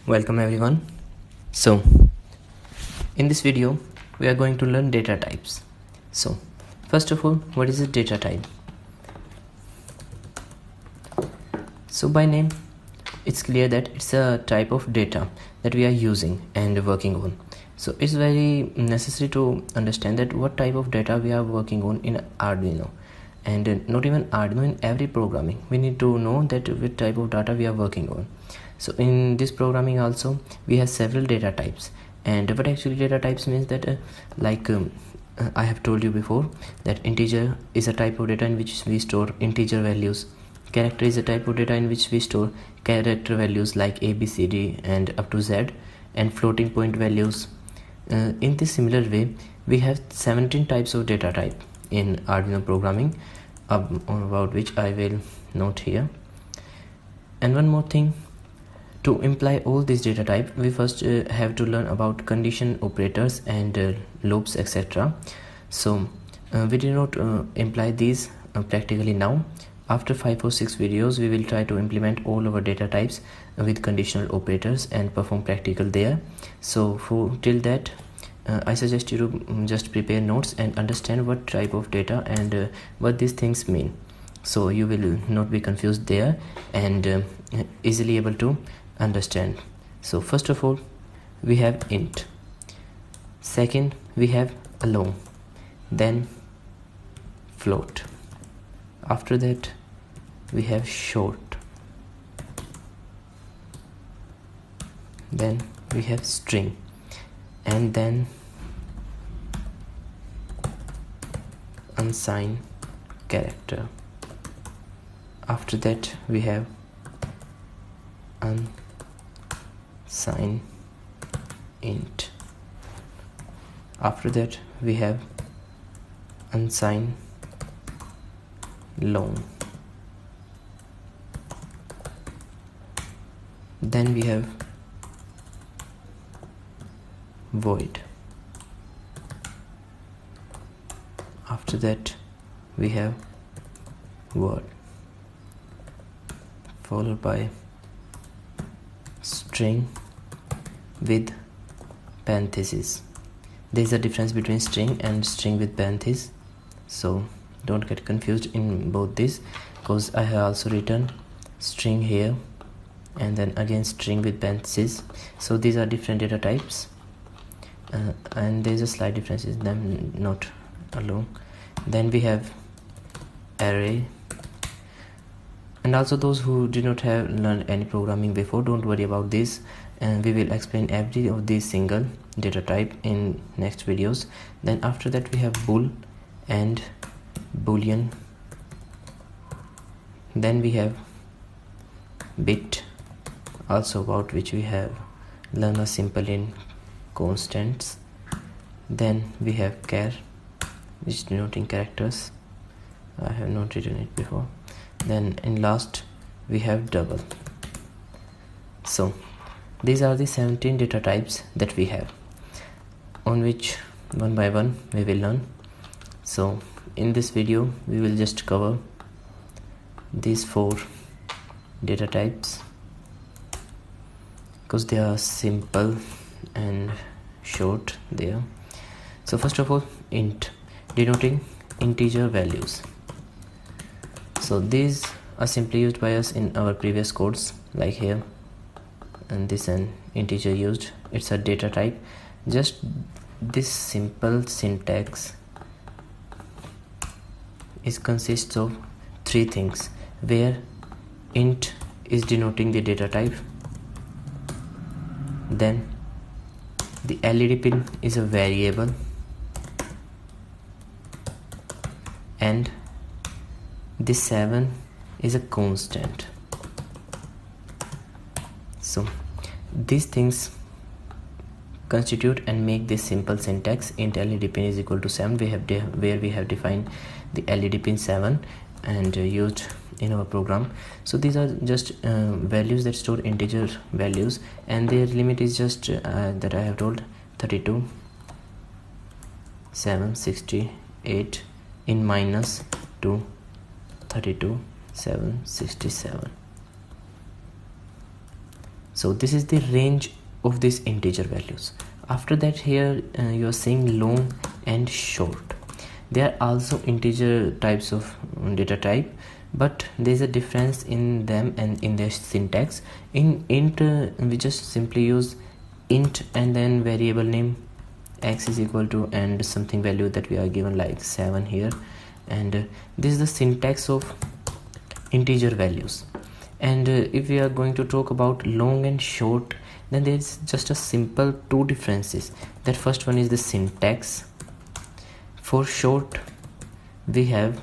Welcome everyone. So in this video we are going to learn data types. So first of all, what is a data type? So by name it's clear that it's a type of data that we are using and working on. So it's very necessary to understand that what type of data we are working on in Arduino, and not even Arduino, in every programming we need to know that which type of data we are working on. So in this programming also we have several data types, and what actually data types means that I have told you before that integer is a type of data in which we store integer values, character is a type of data in which we store character values like A, B, C, D and up to Z, and floating point values. In this similar way we have 17 types of data type in Arduino programming, about which I will note here. And one more thing, to imply all these data type we first have to learn about condition operators and loops, etc. So we do not imply these practically now. After 5 or 6 videos we will try to implement all our data types with conditional operators and perform practical there. So for till that I suggest you to just prepare notes and understand what type of data and what these things mean, so you will not be confused there and easily able to understand. So first of all we have int, second we have long, then float, after that we have short, then we have string, and then unsigned character, after that we have unsigned int, after that we have unsigned long, then we have void, after that we have word, followed by string with parentheses. There is a difference between string and string with parentheses, so don't get confused in both these, because I have also written string here and then again string with parentheses. So these are different data types, and there is a slight difference in them, not alone. Then we have array, and also those who did not have learned any programming before, don't worry about this, and we will explain every of these single data type in next videos. Then after that we have bool and boolean, then we have bit, also about which we have learned a simple in constants, then we have char, which is denoting characters. I have not written it before. Then in last we have double. So these are the 17 data types that we have, on which one by one we will learn. So in this video we will just cover these 4 data types because they are simple and short there. So first of all, int, denoting integer values. So these are simply used by us in our previous codes, like here, and this an integer used. It's a data type. Just this simple syntax consists of 3 things, where int is denoting the data type, then the LED pin is a variable, and this 7 is a constant. So these things constitute and make this simple syntax. Int LED pin is equal to 7, where we have defined the LED pin 7 and used in our program. So these are just values that store integer values, and their limit is just that I have told 32 768 in minus to 32 767. So this is the range of these integer values. After that, here you are seeing long and short. There are also integer types of data type, but there is a difference in them and in their syntax. In int, we just simply use int and then variable name x is equal to and something value that we are given like 7 here, and this is the syntax of integer values. And if we are going to talk about long and short, then there is just a simple two differences. That first one is the syntax. For short, we have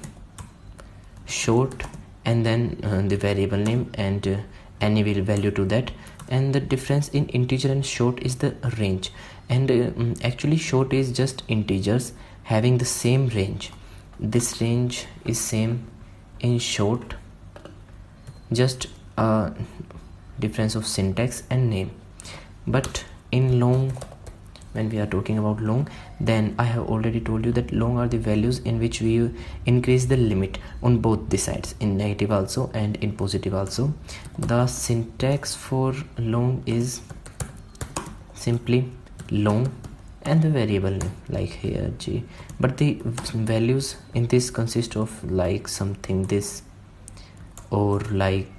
short and then the variable name and any value to that, and the difference in integer and short is the range. And actually short is just integers having the same range. This range is same in short, just a difference of syntax and name. But in long, when we are talking about long, then I have already told you that long are the values in which we increase the limit on both the sides, in negative also and in positive also. The syntax for long is simply long and the variable name like here g, but the values in this consist of like something this, or like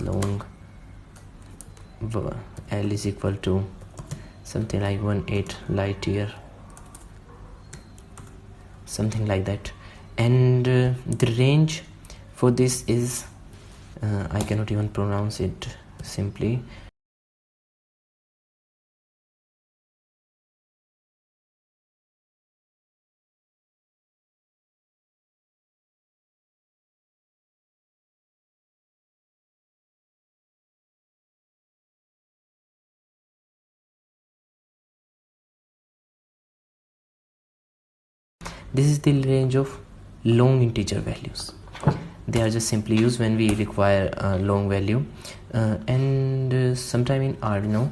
long L is equal to something like 1/8 light year, something like that. And the range for this is I cannot even pronounce it simply. This is the range of long integer values. They are just simply used when we require a long value. And sometime in Arduino,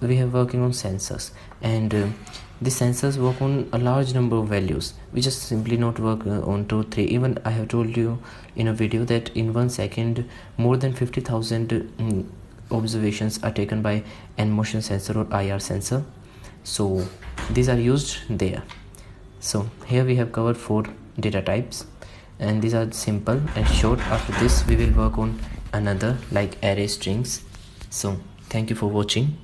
we have working on sensors, and the sensors work on a large number of values. We just simply not work on 2, 3. Even I have told you in a video that in 1 second, more than 50,000 observations are taken by N motion sensor or IR sensor. So these are used there. So here we have covered 4 data types, and these are simple and short. After this we will work on another like array strings. So thank you for watching.